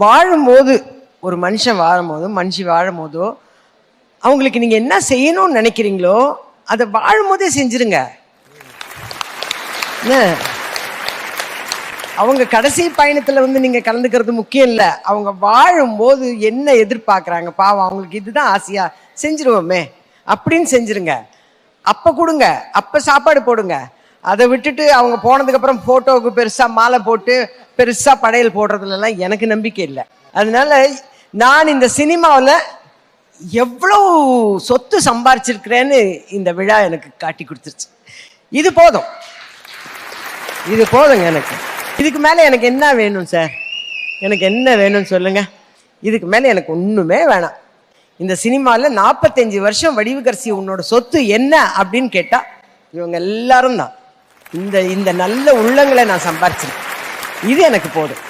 வாழும்போது ஒரு மனுஷன் மனுஷி வாழும்போதோ அவங்களுக்கு நீங்க என்ன செய்யணும்னு நினைக்கிறீங்களோ அதை வாழும்போதே செஞ்சிருங்க. அவங்க கடைசி பயணத்துல நீங்க கலந்துக்கிறது முக்கியம் இல்லை. அவங்க வாழும்போது என்ன எதிர்பார்க்கறாங்க, பாவம் அவங்களுக்கு இதுதான் ஆசையா, செஞ்சிருவோமே அப்படின்னு செஞ்சிருங்க. அப்ப கொடுங்க, அப்ப சாப்பாடு போடுங்க. அதை விட்டுட்டு அவங்க போனதுக்கு அப்புறம் போட்டோவுக்கு பெருசா மாலை போட்டு பெருசா படையல் போடுறதுல எல்லாம் எனக்கு நம்பிக்கை இல்லை. அதனால நான் இந்த சினிமாவில் எவ்வளவு சொத்து சம்பாரிச்சிருக்கிறேன்னு இந்த விழா எனக்கு காட்டி கொடுத்துருச்சு. இது போதும், இது போதுங்க எனக்கு. இதுக்கு மேலே எனக்கு என்ன வேணும் சார்? எனக்கு என்ன வேணும்னு சொல்லுங்க. இதுக்கு மேலே எனக்கு ஒன்றுமே வேணாம். இந்த சினிமாவில் 45 வருஷம் வடிவுக்கரசி உன்னோட சொத்து என்ன அப்படின்னு கேட்டா இவங்க எல்லாரும் தான். இந்த நல்ல உள்ளங்களை நான் சம்பாரிச்சிருக்கேன். இது எனக்கு போதும்.